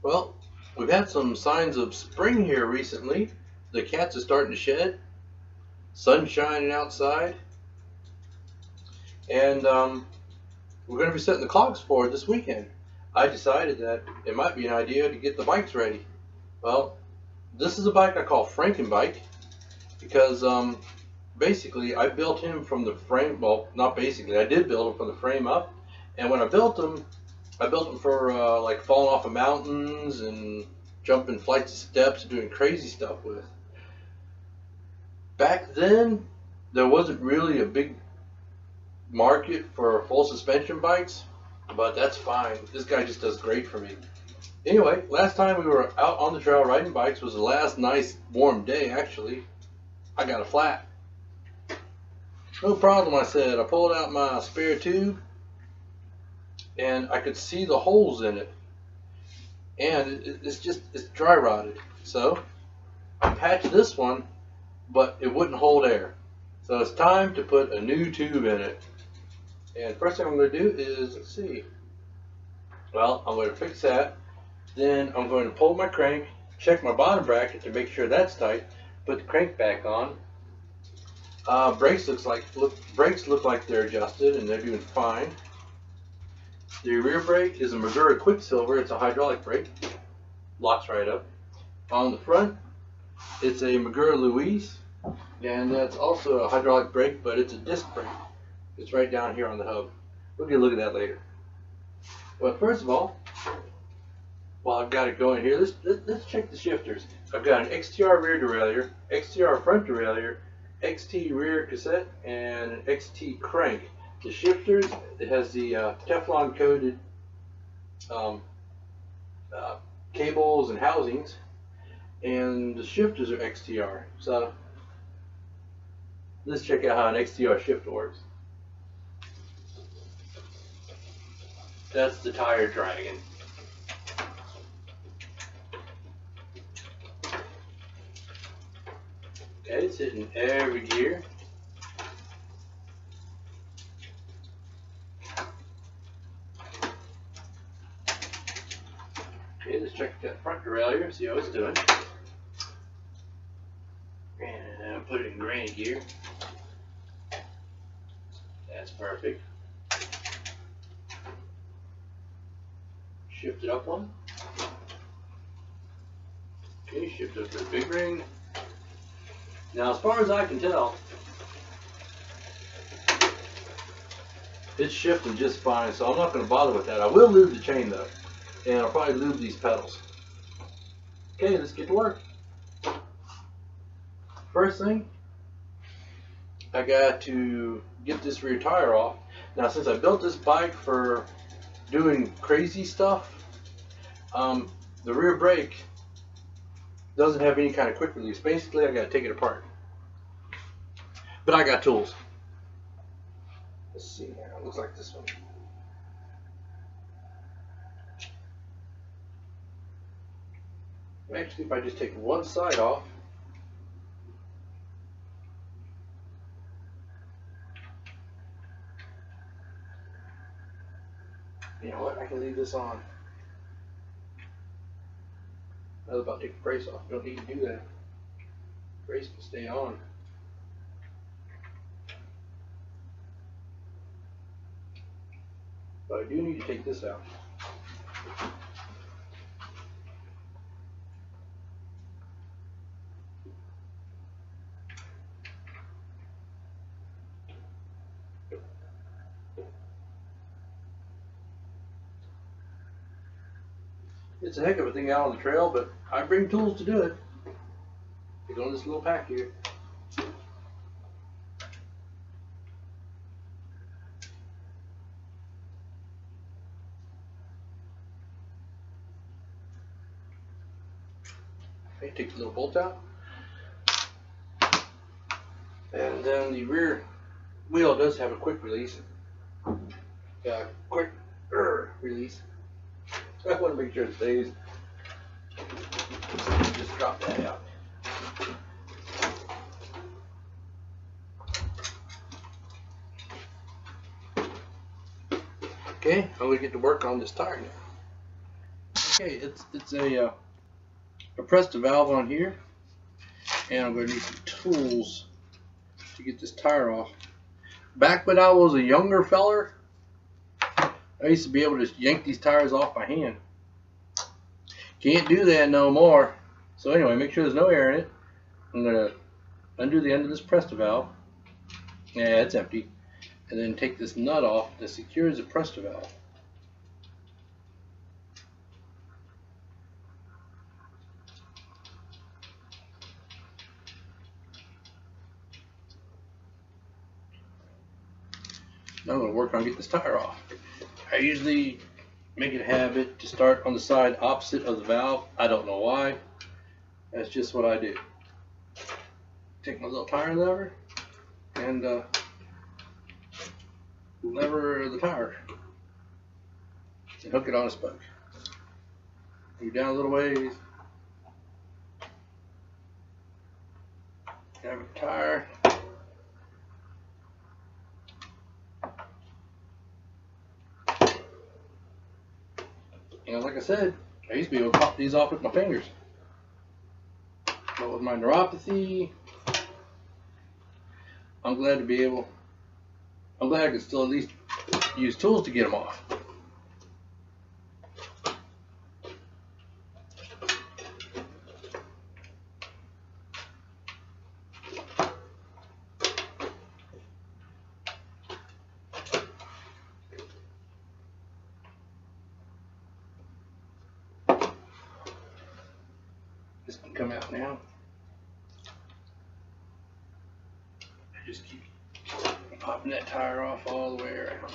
Well, we've had some signs of spring here recently. The cats are starting to shed, sun shining outside, and we're going to be setting the clocks for it this weekend. I decided that it might be an idea to get the bikes ready. Well, this is a bike I call Frankenbike because basically I built him from the frame. Well, not basically, I did build him from the frame up, and when I built him for like falling off of mountains and jumping flights of steps and doing crazy stuff with. Back then, there wasn't really a big market for full suspension bikes, but that's fine. This guy just does great for me. Anyway, last time we were out on the trail riding bikes was the last nice warm day actually. I got a flat. No problem, I said. I pulled out my spare tube and I could see the holes in it. And it's dry rotted. So I patched this one, but it wouldn't hold air. So it's time to put a new tube in it. And first thing I'm going to do is, let's see. Well, I'm going to fix that. Then I'm going to pull my crank, check my bottom bracket to make sure that's tight, put the crank back on. Brakes look like they're adjusted and they're doing fine. The rear brake is a Magura Quicksilver. It's a hydraulic brake. Locks right up. On the front, it's a Magura Louise, and that's also a hydraulic brake, but it's a disc brake. It's right down here on the hub. We'll get a look at that later. Well, first of all, while I've got it going here, let's check the shifters. I've got an XTR rear derailleur, XTR front derailleur, XT rear cassette, and an XT crank. The shifters, it has the Teflon coated cables and housings, and the shifters are XTR. So let's check out how an XTR shifter works. That's the tire dragon. Okay, it's hitting every gear. Okay, let's check that front derailleur, see how it's doing. And put it in granny gear. That's perfect. Shift it up one. Okay, shift up to the big ring. Now, as far as I can tell, it's shifting just fine, so I'm not going to bother with that. I will lube the chain though, and I'll probably lube these pedals. Okay, let's get to work. First thing, I got to get this rear tire off. Now, since I built this bike for doing crazy stuff, the rear brake doesn't have any kind of quick release. Basically, I got to take it apart. But I got tools. Let's see here. It looks like this one. Actually, if I just take one side off, you know what? I can leave this on. I was about to take the brace off. You don't need to do that. The brace can stay on. But I do need to take this out. It's a heck of a thing out on the trail, but I bring tools to do it. They go in this little pack here. Okay, take the little bolt out. And then the rear wheel does have a quick release. Quick release. I want to make sure it stays. Just drop that out. Okay, I'm going to get to work on this tire now. Okay, it's a I pressed the valve on here, and I'm going to need some tools to get this tire off. Back when I was a younger feller, I used to be able to just yank these tires off by hand. Can't do that no more. So anyway, make sure there's no air in it. I'm going to undo the end of this Presta valve. Yeah, it's empty. And then take this nut off that secures the Presta valve. Now I'm going to work on getting this tire off. I usually make it a habit to start on the side opposite of the valve. I don't know why. That's just what I do. Take my little tire lever and lever the tire and hook it on a spoke. Move down a little ways. Have a tire. And like I said, I used to be able to pop these off with my fingers. But with my neuropathy, I'm glad I can still at least use tools to get them off. This can come out now. I just keep popping that tire off all the way around.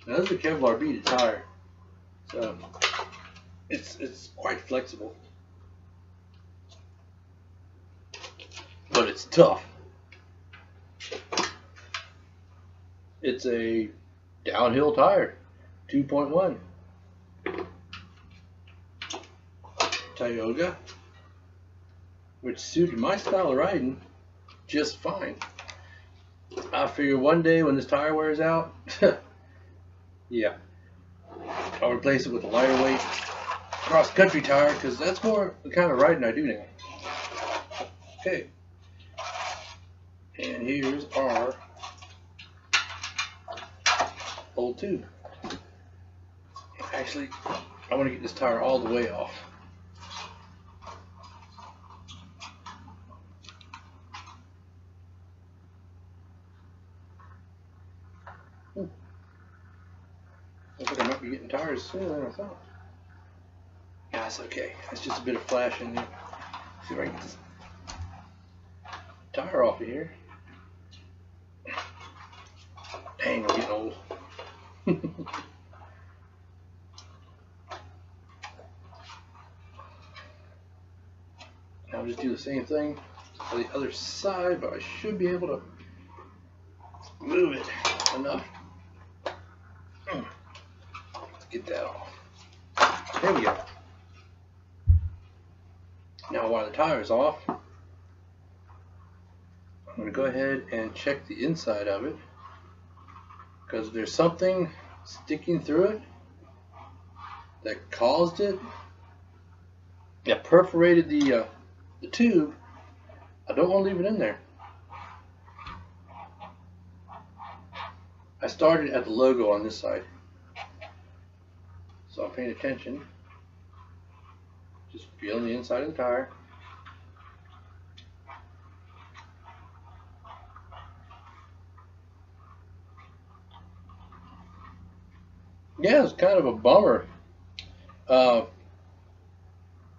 Now this is a Kevlar beaded tire, so it's quite flexible, but it's tough. It's a downhill tire, 2.1. Tioga, which suited my style of riding just fine. I figure one day when this tire wears out, yeah, I'll replace it with a lighter weight cross-country tire, because that's more the kind of riding I do now. Okay, and here's our old tube. Actually, I want to get this tire all the way off. Looks like I might be getting tires sooner than I thought. Yeah, that's okay. That's just a bit of flash in there. See if I can get this tire off of here. Dang, I'm getting old. I'll just do the same thing on the other side, but I should be able to move it enough to get that off. There we go. Now while the tire is off, I'm going to go ahead and check the inside of it, because there's something sticking through it that caused it, that perforated the tube. I don't want to leave it in there. I started at the logo on this side, so I'm paying attention. Just feeling the inside of the tire. Yeah, it's kind of a bummer.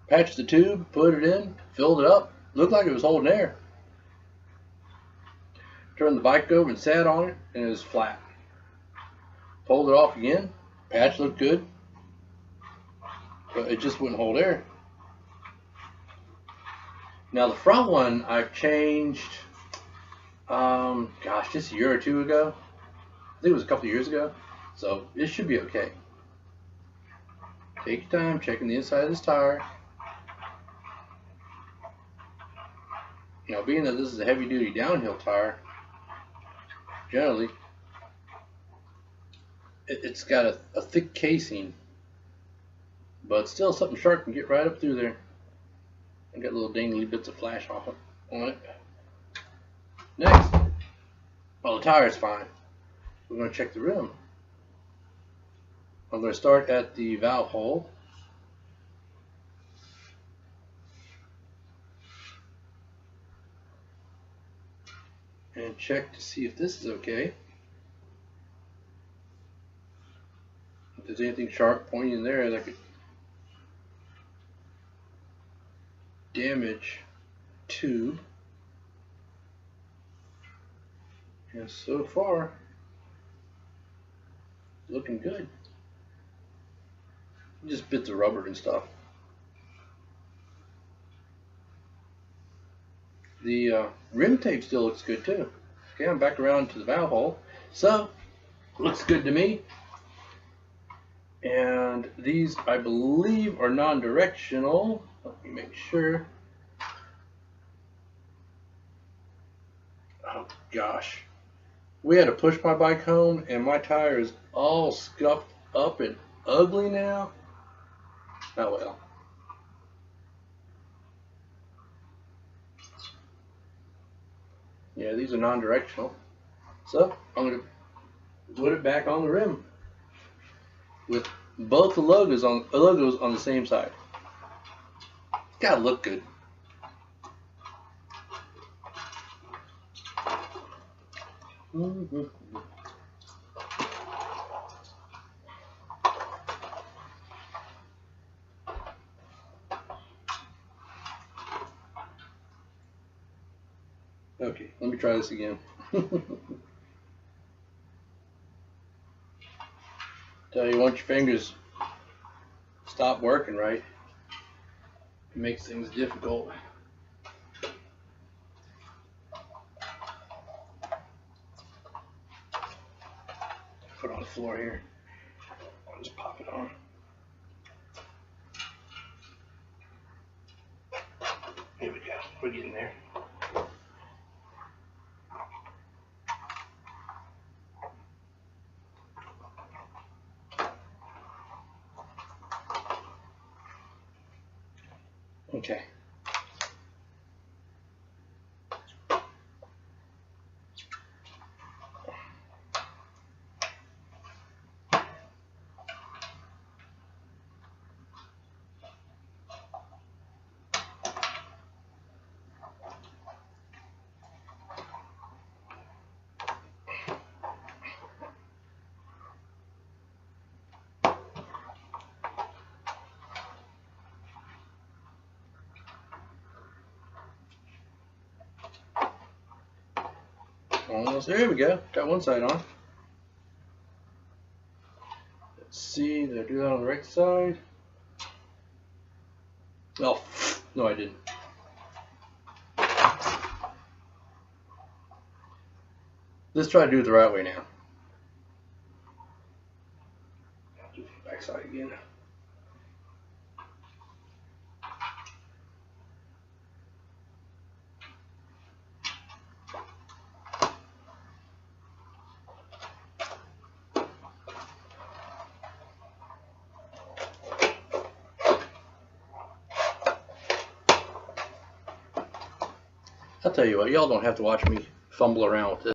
Patched the tube, put it in, filled it up. Looked like it was holding air. Turned the bike over and sat on it, and it was flat. Pulled it off again. Patch looked good, but it just wouldn't hold air. Now the front one I've changed, gosh, just a year or two ago. I think it was a couple of years ago. So it should be okay. Take your time checking the inside of this tire. Now, being that this is a heavy-duty downhill tire, generally it's got a thick casing but still something sharp can get right up through there. I got little dangly bits of flash off it on it. Next, well, the tire's fine. We're going to check the rim. I'm going to start at the valve hole. And check to see if this is okay. If there's anything sharp pointing in there that could damage tube. And so far, looking good. Just bits of rubber and stuff. The rim tape still looks good too. Okay, I'm back around to the valve hole. So, looks good to me. And these, I believe, are non-directional. Let me make sure. Oh gosh. We had to push my bike home and my tire is all scuffed up and ugly now. Oh well. Yeah, these are non-directional. So I'm going to put it back on the rim with both the logos on the same side. Gotta look good. Okay, let me try this again. Tell you, once your fingers stop working right, it makes things difficult. Put it on the floor here. I'll just pop it on. Here we go. We're getting there. Okay. Almost there. We go. Got one side on. Let's see. Did I do that on the right side? Oh, no, I didn't. Let's try to do it the right way now. I'll do the back side again. I'll tell you what, y'all don't have to watch me fumble around with this.